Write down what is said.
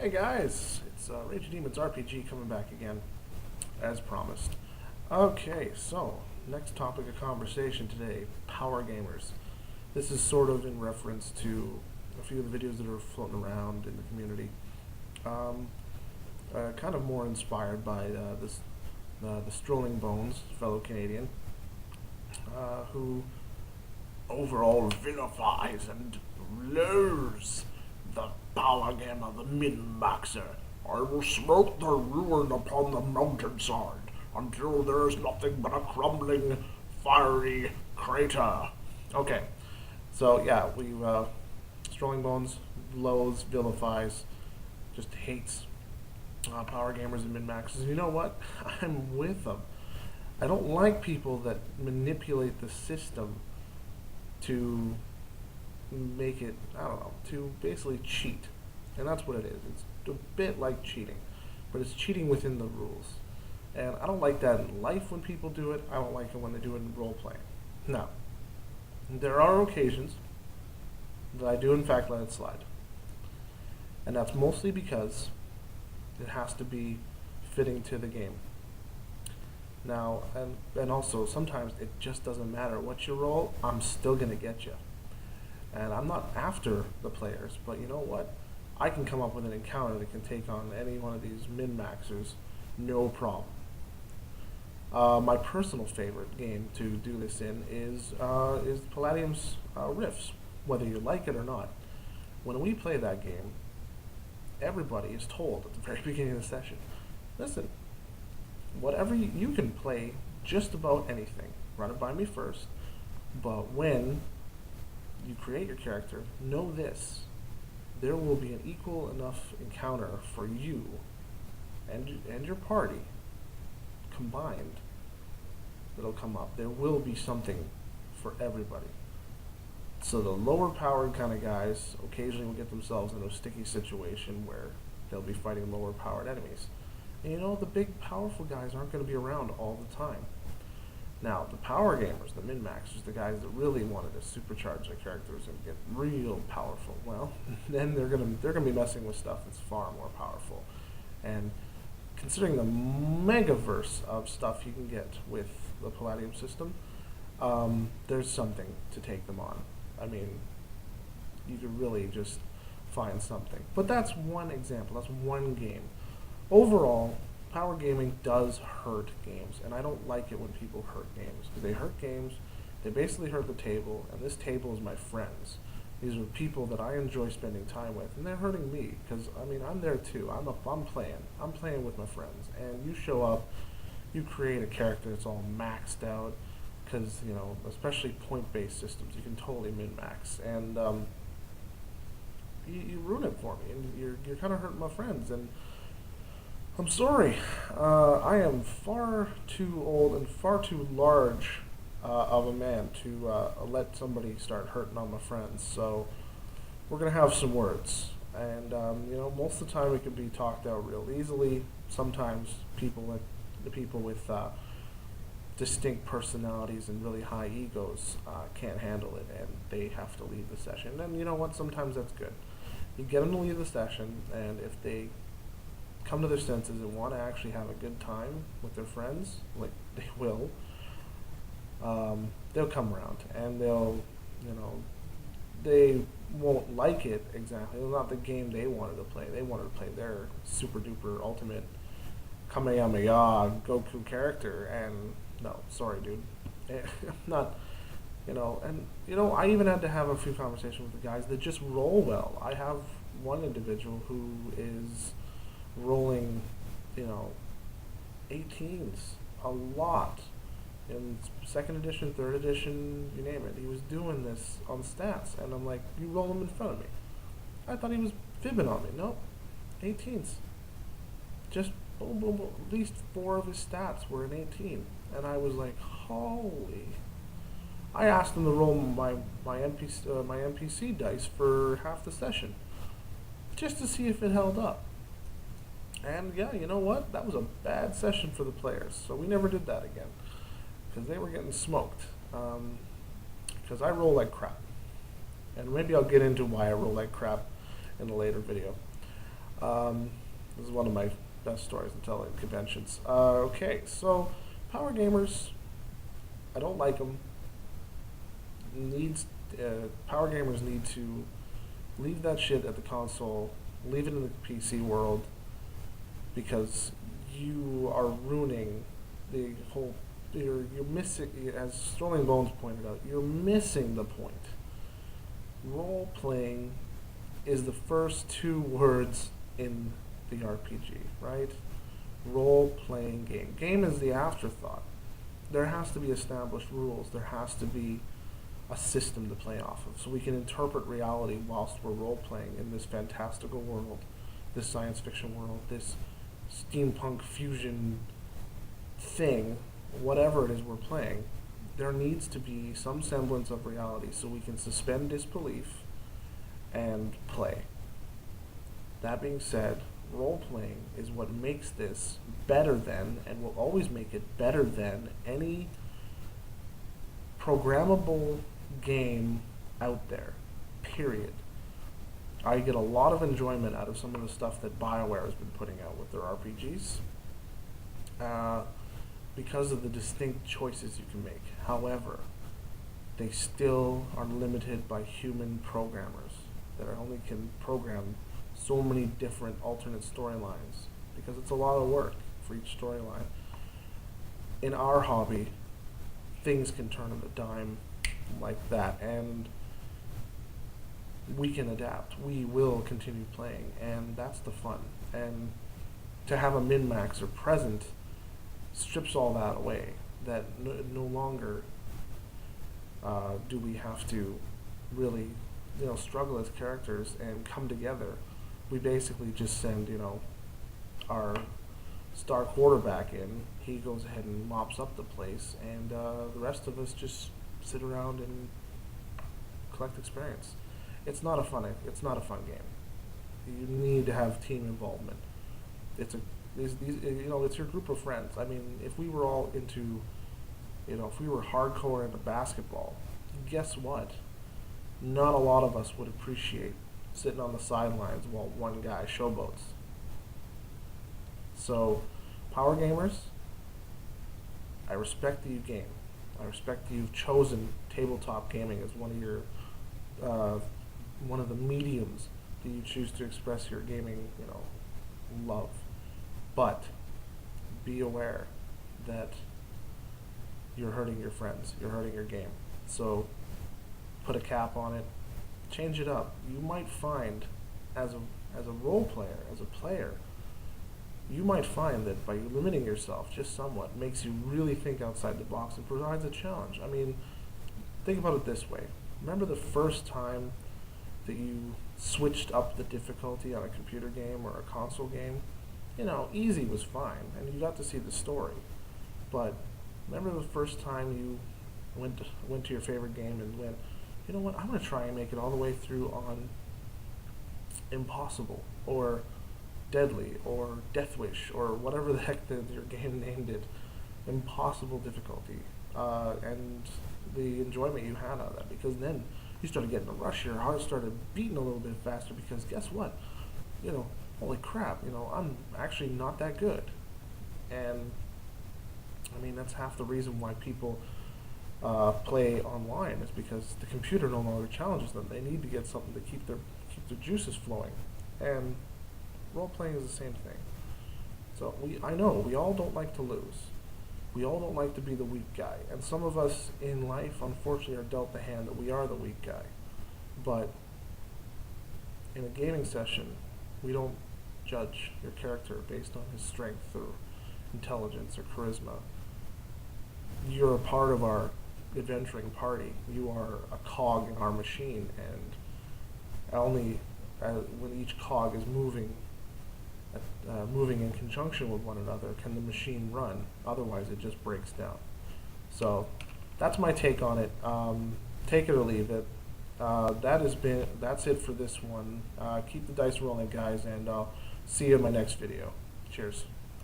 Hey guys, it's Rage of Demons RPG coming back again, as promised. Okay, so next topic of conversation today: power gamers. This is sort of in reference to a few of the videos that are floating around in the community. Um, kind of more inspired by the Strolling Bones, fellow Canadian, who overall vilifies and lures the power gamer, the min-maxer. I will smoke their ruin upon the mountainside until there is nothing but a crumbling, fiery crater. Okay, so yeah, Strolling Bones loathes, vilifies, just hates power gamers and min-maxers. And you know what? I'm with them. I don't like people that manipulate the system to make it, I don't know, to basically cheat. And that's what it is. It's a bit like cheating, but it's cheating within the rules. And I don't like that in life when people do it. I don't like it when they do it in role playing. Now, there are occasions that I do in fact let it slide. And that's mostly because it has to be fitting to the game. Now, and also sometimes it just doesn't matter what you roll, I'm still gonna get you. And I'm not after the players, but you know what? I can come up with an encounter that can take on any one of these min-maxers, no problem. My personal favorite game to do this in is Palladium's Rifts, whether you like it or not. When we play that game, everybody is told at the very beginning of the session, listen, whatever you can play just about anything. Run it by me first, but when you create your character, know this: there will be an equal enough encounter for you and your party combined that'll come up. There will be something for everybody. So the lower powered kind of guys occasionally will get themselves into a sticky situation where they'll be fighting lower powered enemies. And you know, the big powerful guys aren't going to be around all the time. Now, the power gamers, the min-maxers, the guys that really wanted to supercharge their characters and get real powerful, well, then they're gonna be messing with stuff that's far more powerful. And considering the megaverse of stuff you can get with the Palladium system, there's something to take them on. I mean, you could really just find something. But that's one example. That's one game. Overall, power gaming does hurt games, and I don't like it when people hurt games, because they hurt games, they basically hurt the table, and this table is my friends. These are people that I enjoy spending time with, and they're hurting me, because, I mean, I'm there too. I'm playing with my friends, and you show up, you create a character that's all maxed out, because, you know, especially point-based systems, you can totally min-max, and you ruin it for me, and you're kind of hurting my friends, and I'm sorry. I am far too old and far too large of a man to let somebody start hurting on my friends. So we're gonna have some words, and you know, most of the time it can be talked out real easily. Sometimes the people with distinct personalities and really high egos can't handle it, and they have to leave the session. And you know what? Sometimes that's good. You get them to leave the session, and if they come to their senses and want to actually have a good time with their friends, like they will, they'll come around and they won't like it exactly. It's not the game they wanted to play. They wanted to play their super duper ultimate Kamehameha Goku character, and no, sorry, dude. I'm not, I even had to have a few conversations with the guys that just roll well. I have one individual who is rolling, 18s a lot in second edition, third edition, you name it. He was doing this on stats, and I'm like, you roll him in front of me. I thought he was fibbing on me. Nope, 18s. Just boom, boom, boom. At least 4 of his stats were an 18, and I was like, holy. I asked him to roll my NPC dice for half the session, just to see if it held up. And yeah, you know what? That was a bad session for the players, so we never did that again, because they were getting smoked. Because I roll like crap, and maybe I'll get into why I roll like crap in a later video. This is one of my best stories to tell at conventions. Okay, so power gamers, I don't like them. Power gamers need to leave that shit at the console, leave it in the PC world, because you are ruining the whole. You're missing, as Sterling Bones pointed out, you're missing the point. Role playing is the first two words in the RPG, right? Role playing game. Game is the afterthought. There has to be established rules. There has to be a system to play off of, so we can interpret reality whilst we're role playing in this fantastical world, this science fiction world, this steampunk fusion thing, whatever it is we're playing. There needs to be some semblance of reality so we can suspend disbelief and play. That being said, role playing is what makes this better than, and will always make it better than, any programmable game out there, period. I get a lot of enjoyment out of some of the stuff that BioWare has been putting out with their RPGs, because of the distinct choices you can make. However, they still are limited by human programmers that only can program so many different alternate storylines, because it's a lot of work for each storyline. In our hobby, things can turn on a dime like that, and we can adapt. We will continue playing, and that's the fun. And to have a min-maxer present strips all that away. That no longer do we have to really, struggle as characters and come together. We basically just send, our star quarterback in. He goes ahead and mops up the place, and the rest of us just sit around and collect experience. It's not a fun game. You need to have team involvement. It's your group of friends. I mean, if we were all into, if we were hardcore into basketball, guess what? Not a lot of us would appreciate sitting on the sidelines while one guy showboats. So, power gamers, I respect that you game. I respect that you've chosen tabletop gaming as one of the mediums that you choose to express your gaming, love. But be aware that you're hurting your friends. You're hurting your game. So put a cap on it. Change it up. You might find, as a role player, as a player, you might find that by limiting yourself just somewhat makes you really think outside the box and provides a challenge. I mean, think about it this way. Remember the first time that you switched up the difficulty on a computer game or a console game? Easy was fine, and you got to see the story. But remember the first time you went to your favorite game and went, you know what, I'm going to try and make it all the way through on Impossible, or Deadly, or Death Wish, or whatever the heck your game named it. Impossible difficulty. And the enjoyment you had out of that, because then you started getting a rush, your heart started beating a little bit faster, because guess what? Holy crap, I'm actually not that good. And I mean, that's half the reason why people play online, is because the computer no longer challenges them. They need to get something to keep their juices flowing. And role playing is the same thing. So I know we all don't like to lose. We all don't like to be the weak guy. And some of us in life, unfortunately, are dealt the hand that we are the weak guy. But in a gaming session, we don't judge your character based on his strength or intelligence or charisma. You're a part of our adventuring party. You are a cog in our machine, and only when each cog is moving in conjunction with one another can the machine run. Otherwise, it just breaks down. So that's my take on it. Take it or leave it. That's it for this one. Keep the dice rolling, guys, and I'll see you in my next video. Cheers.